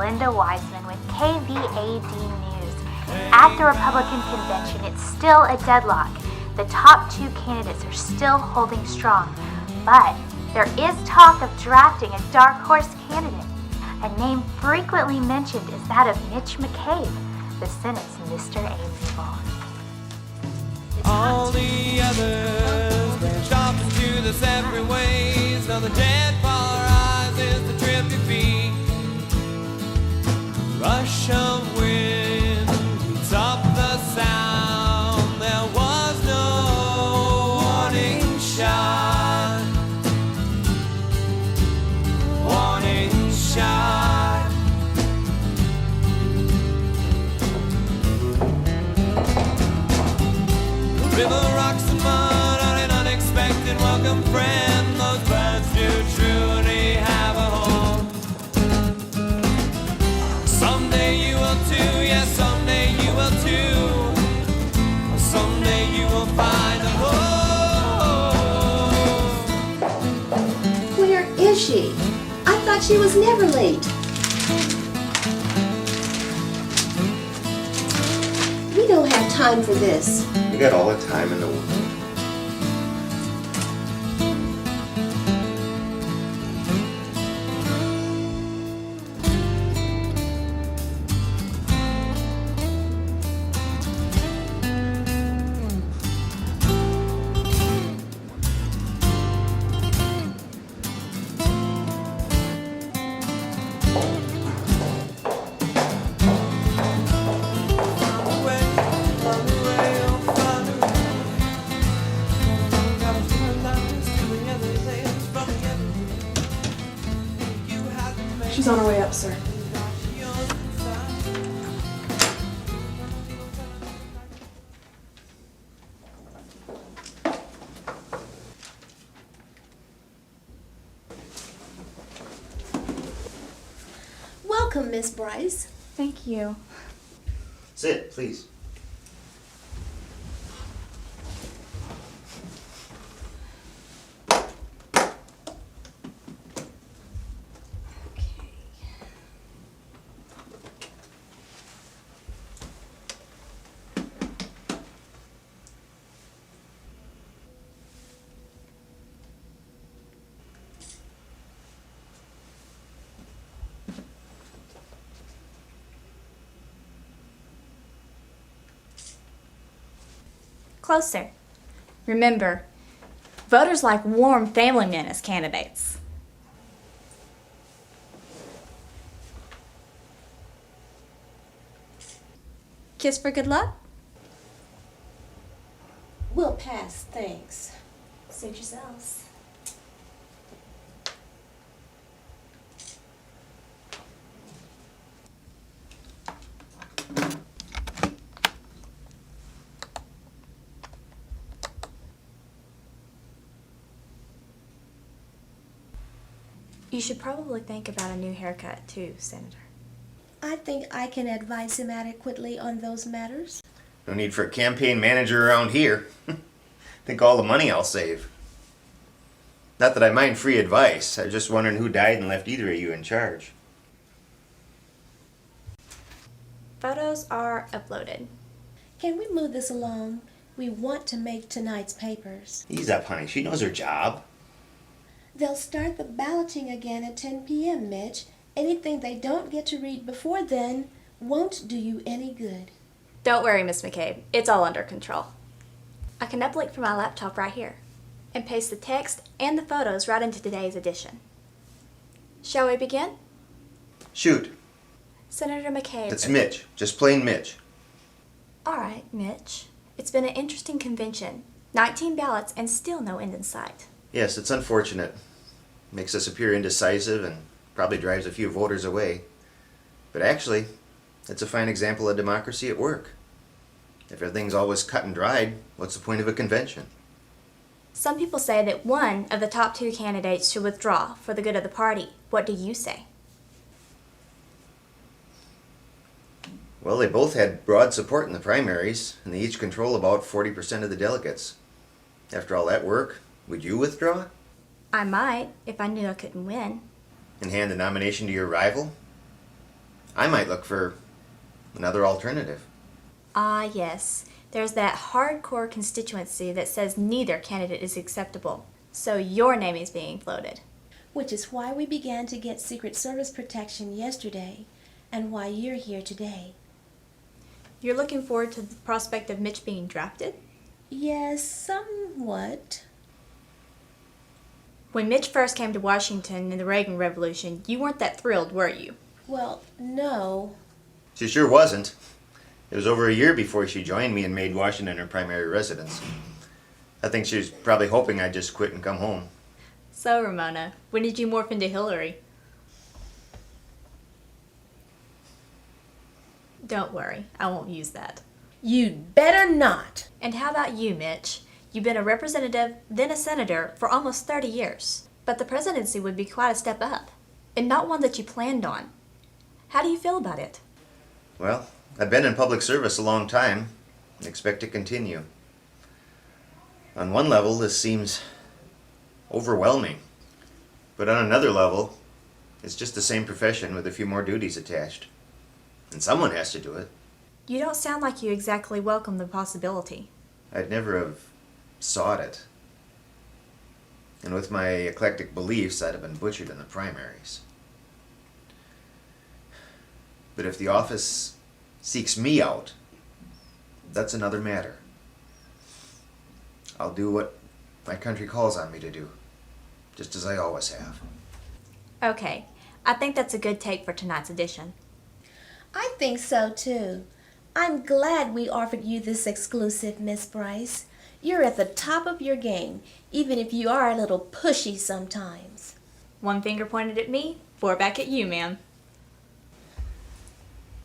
Linda Wiseman with KVAD News. At the Republican convention, it's still a deadlock. The top two candidates are still holding strong, but there is talk of drafting a dark horse candidate. A name frequently mentioned is that of Mitch McCabe, the Senate's Mr. Amiable. All the others branched off into the separate ways. Now the dead follow rise is the trip to feet. Rush of wind beats up the sound. There was no warning shot. Warning shot. The river rocks and mud on an unexpected welcome friend. Those birds do truly have a home. Someday you will too, yes, someday you will too. Someday you will find a home. Where is she? I thought she was never late. We don't have time for this. We got all the time in the world. She's on her way up, sir. Welcome, Miss Bryce. Thank you. Sit, please. Closer. Remember, voters like warm family men as candidates. Kiss for good luck? We'll pass, thanks. Suit yourselves. You should probably think about a new haircut too, Senator. I think I can advise him adequately on those matters. No need for a campaign manager around here. Think all the money I'll save. Not that I mind free advice. I was just wondering who died and left either of you in charge. Photos are uploaded. Can we move this along? We want to make tonight's papers. Ease up, honey. She knows her job. They'll start the balloting again at 10 p.m., Mitch. Anything they don't get to read before then won't do you any good. Don't worry, Miss McCabe. It's all under control. I can uplink from my laptop right here and paste the text and the photos right into today's edition. Shall we begin? Shoot. Senator McCabe. It's Mitch. Just plain Mitch. All right, Mitch. It's been an interesting convention. 19 ballots and still no end in sight. Yes, it's unfortunate. Makes us appear indecisive and probably drives a few voters away. But actually, it's a fine example of democracy at work. If everything's always cut and dried, what's the point of a convention? Some people say that one of the top two candidates should withdraw for the good of the party. What do you say? Well, they both had broad support in the primaries, and they each control about 40% of the delegates. After all that work, would you withdraw? I might, if I knew I couldn't win. And hand the nomination to your rival? I might look for another alternative. Ah, yes. There's that hardcore constituency that says neither candidate is acceptable. So your name is being floated. Which is why we began to get Secret Service protection yesterday, and why you're here today. You're looking forward to the prospect of Mitch being drafted? Yes, somewhat. When Mitch first came to Washington in the Reagan Revolution, you weren't that thrilled, were you? Well, no. She sure wasn't. It was over a year before she joined me and made Washington her primary residence. I think she was probably hoping I'd just quit and come home. So, Ramona, when did you morph into Hillary? Don't worry, I won't use that. You'd better not. And how about you, Mitch? You've been a representative, then a senator, for almost 30 years. But the presidency would be quite a step up, and not one that you planned on. How do you feel about it? Well, I've been in public service a long time and expect to continue. On one level, this seems overwhelming. But on another level, it's just the same profession with a few more duties attached. And someone has to do it. You don't sound like you exactly welcome the possibility. I'd never have sought it. And with my eclectic beliefs, I'd have been butchered in the primaries. But if the office seeks me out, that's another matter. I'll do what my country calls on me to do, just as I always have. Okay, I think that's a good take for tonight's edition. I think so, too. I'm glad we offered you this exclusive, Miss Bryce. You're at the top of your game, even if you are a little pushy sometimes. One finger pointed at me, 4 back at you, ma'am.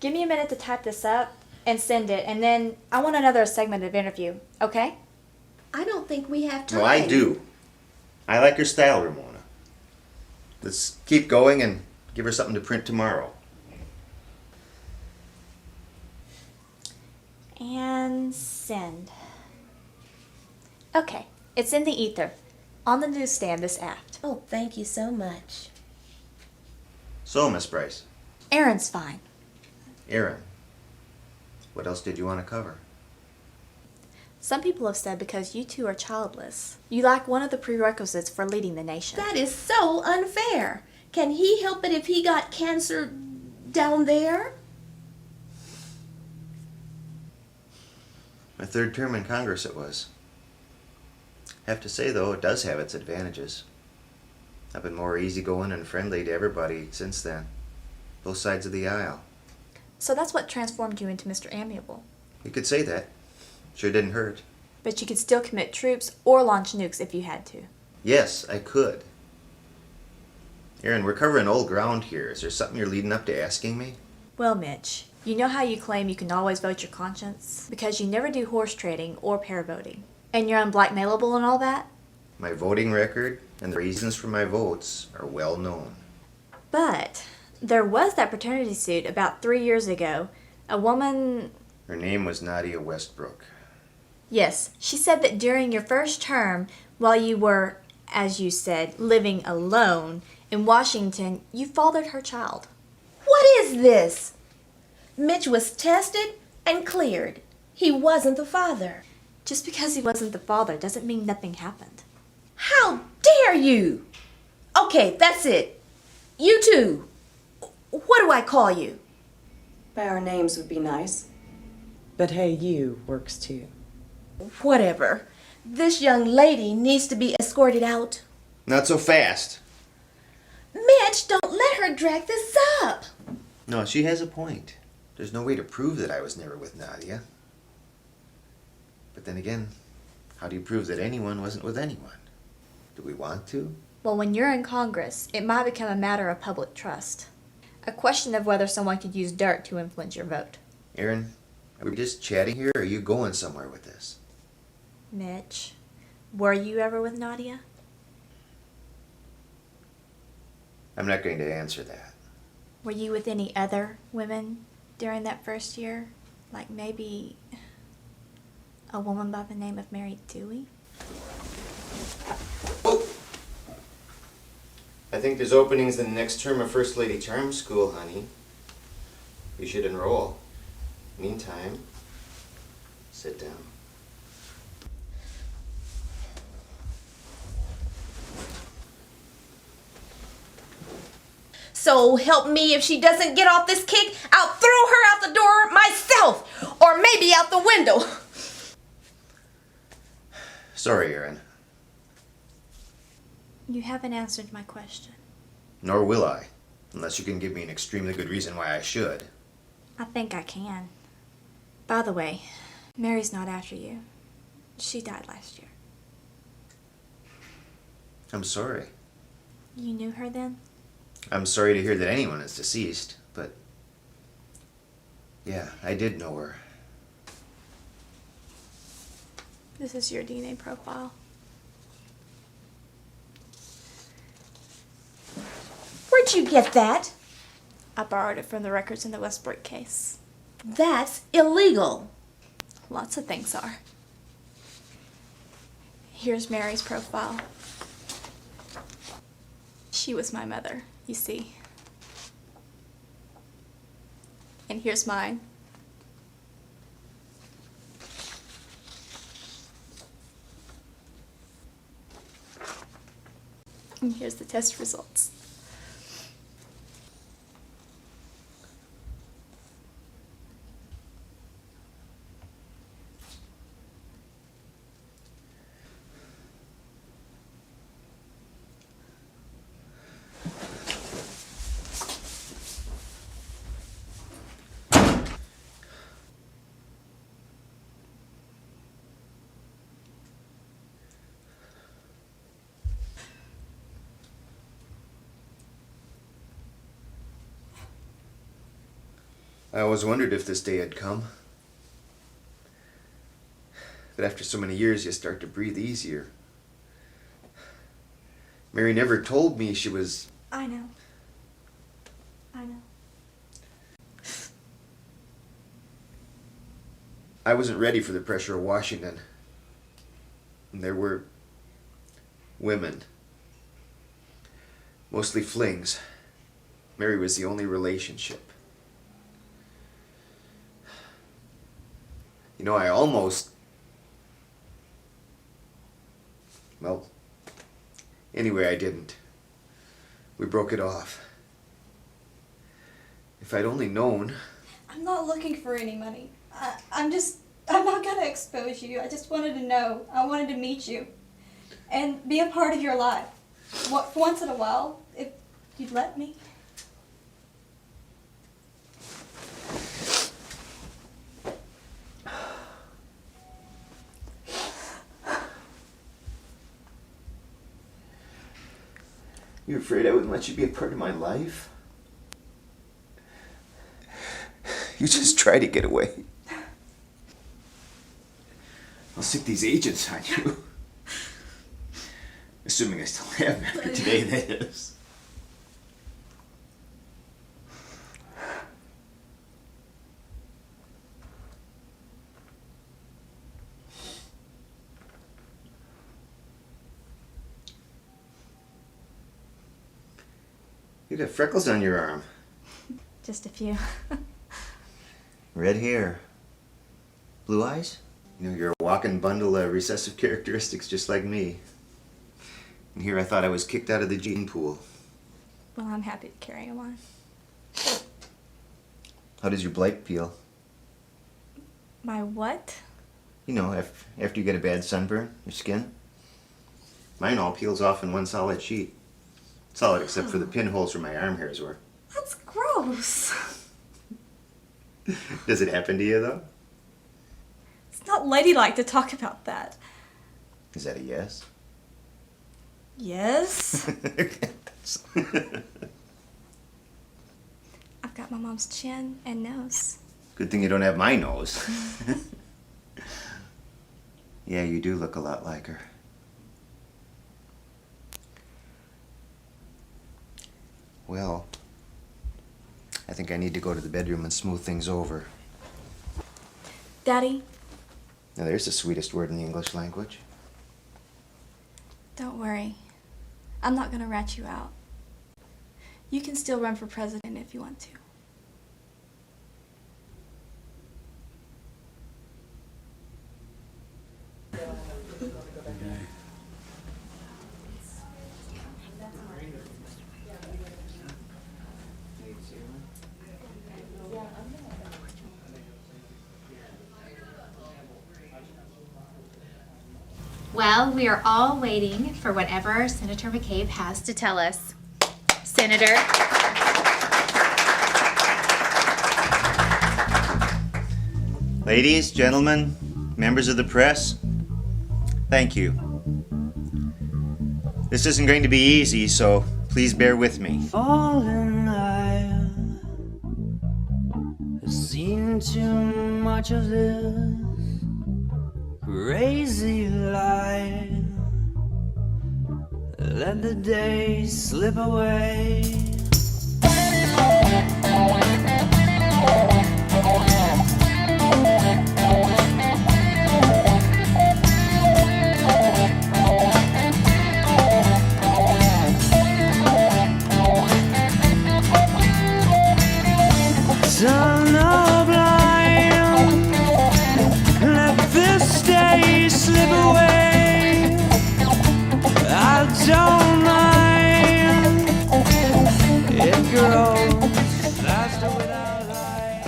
Give me a minute to type this up and send it, and then I want another segment of interview, okay? I don't think we have time. No, I do. I like her style, Ramona. Let's keep going and give her something to print tomorrow. And send. Okay, it's in the ether. On the newsstand this aft. Oh, thank you so much. So, Miss Bryce, Aaron's fine. Aaron, what else did you want to cover? Some people have said because you two are childless, you lack one of the prerequisites for leading the nation. That is so unfair. Can he help it if he got cancer down there? My third term in Congress it was. Have to say, though, it does have its advantages. I've been more easygoing and friendly to everybody since then. Both sides of the aisle. So that's what transformed you into Mr. Amiable. You could say that. Sure didn't hurt. But you could still commit troops or launch nukes if you had to. Yes, I could. Aaron, we're covering old ground here. Is there something you're leading up to asking me? Well, Mitch, you know how you claim you can always vote your conscience? Because you never do horse trading or pair voting. And you're unblackmailable and all that? My voting record and the reasons for my votes are well known. But there was that paternity suit about 3 years ago. A woman... Her name was Nadia Westbrook. Yes, she said that during your first term, while you were, as you said, living alone in Washington, you fathered her child. What is this? Mitch was tested and cleared. He wasn't the father. Just because he wasn't the father doesn't mean nothing happened. How dare you? Okay, that's it. You two. What do I call you? By our names would be nice. But hey, you works too. Whatever. This young lady needs to be escorted out. Not so fast. Mitch, don't let her drag this up. No, she has a point. There's no way to prove that I was never with Nadia. But then again, how do you prove that anyone wasn't with anyone? Do we want to? Well, when you're in Congress, it might become a matter of public trust. A question of whether someone could use dirt to influence your vote. Aaron, are we just chatting here, or are you going somewhere with this? Mitch, were you ever with Nadia? I'm not going to answer that. Were you with any other women during that first year? Like maybe a woman by the name of Mary Dewey? Oh. I think there's openings in the next term of First Lady Charm School, honey. You should enroll. Meantime, sit down. So help me if she doesn't get off this kick, I'll throw her out the door myself, or maybe out the window. Sorry, Erin. You haven't answered my question. Nor will I, unless you can give me an extremely good reason why I should. I think I can. By the way, Mary's not after you. She died last year. I'm sorry. You knew her then? I'm sorry to hear that anyone is deceased, but yeah, I did know her. This is your DNA profile. Where'd you get that? I borrowed it from the records in the Westbrook case. That's illegal. Lots of things are. Here's Mary's profile. She was my mother, you see. And here's mine. And here's the test results. I always wondered if this day had come. But after so many years, you start to breathe easier. Mary never told me she was... I know. I wasn't ready for the pressure of Washington. And there were women. Mostly flings. Mary was the only relationship. You know, I almost... Well, anyway, I didn't. We broke it off. If I'd only known... I'm not looking for any money. I'm not gonna expose you. I just wanted to know. I wanted to meet you. And be a part of your life. Once in a while, if you'd let me. You're afraid I wouldn't let you be a part of my life? You just try to get away. I'll stick these agents on you. Assuming I still have them after today, that is. You got freckles on your arm. Just a few. Red hair. Blue eyes? You know, you're a walking bundle of recessive characteristics just like me. And here I thought I was kicked out of the gene pool. Well, I'm happy to carry him on. How does your blight peel? My what? You know, after you get a bad sunburn, your skin. Mine all peels off in one solid sheet. Solid except for the pinholes where my arm hairs were. That's gross. Does it happen to you, though? It's not ladylike to talk about that. Is that a yes? Yes. I've got my mom's chin and nose. Good thing you don't have my nose. Yeah, you do look a lot like her. Well, I think I need to go to the bedroom and smooth things over. Daddy, Now there's the sweetest word in the English language. don't worry. I'm not gonna rat you out. You can still run for president if you want to. Well, we are all waiting for whatever Senator McCabe has to tell us. Senator. Ladies, gentlemen, members of the press, thank you. This isn't going to be easy, so please bear with me. Fallen, I've seen too much of this crazy life. Let the days slip away. Turn up blind, let this day slip away. I don't mind, it grows faster without light.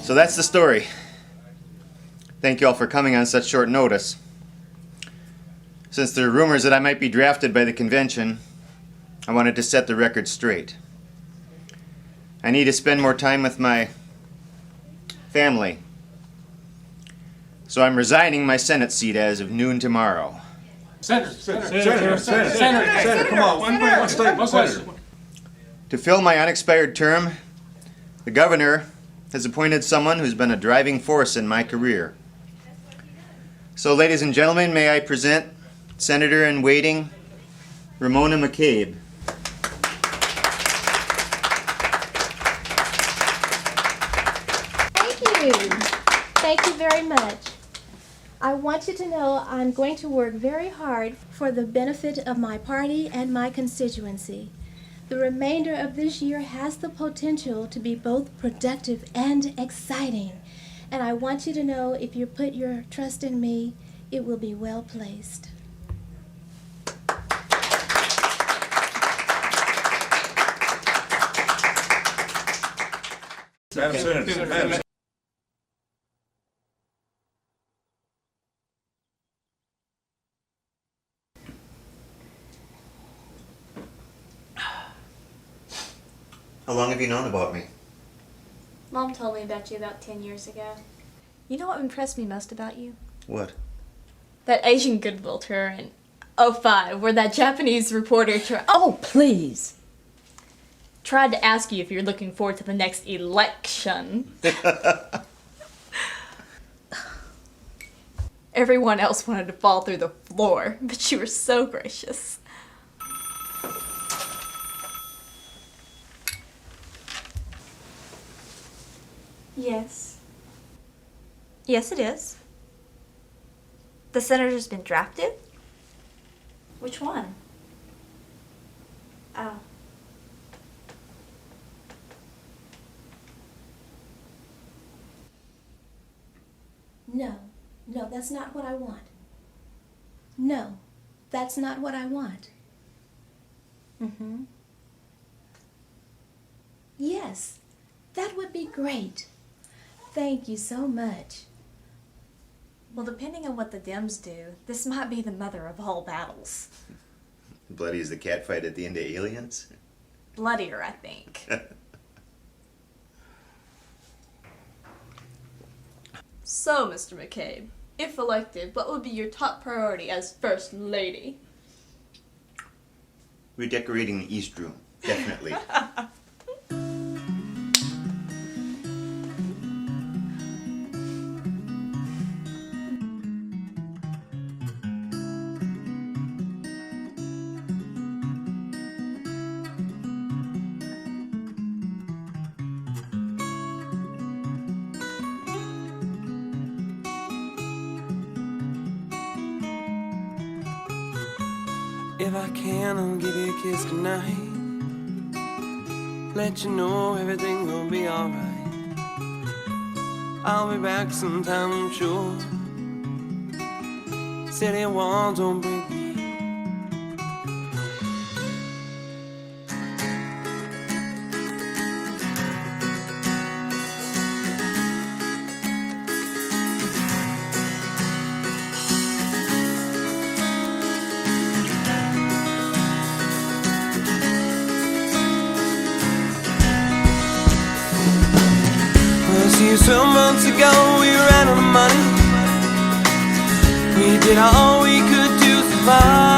So that's the story. Thank you all for coming on such short notice. Since there are rumors that I might be drafted by the convention, I wanted to set the record straight. I need to spend more time with my family. So I'm resigning my Senate seat as of noon tomorrow. Senator, come on, one statement. To fill my unexpired term, the governor has appointed someone who's been a driving force in my career. So, ladies and gentlemen, may I present Senator in waiting, Ramona McCabe. Thank you very much. I want you to know I'm going to work very hard for the benefit of my party and my constituency. The remainder of this year has the potential to be both productive and exciting. And I want you to know if you put your trust in me, it will be well placed. Madam Senator. How long have you known about me? Mom told me about you about 10 years ago. You know what impressed me most about you? What? That Asian Goodwill tour in '05, where that Japanese reporter Oh, please. tried to ask you if you're looking forward to the next election. Everyone else wanted to fall through the floor, but you were so gracious. Yes. Yes, it is. The senator's been drafted? Which one? Oh. No, that's not what I want. No, that's not what I want. Mm-hmm. Yes, that would be great. Thank you so much. Well, depending on what the Dems do, this might be the mother of all battles. Bloody as the cat fight at the end of Aliens? Bloodier, I think. So, Mr. McCabe, if elected, what would be your top priority as First Lady? Redecorating the East Room, definitely. If I can, I'll give you a kiss tonight. Let you know everything will be alright. I'll be back sometime, I'm sure. City walls don't break me. See, 12 months ago we ran out of money. We did all we could to survive.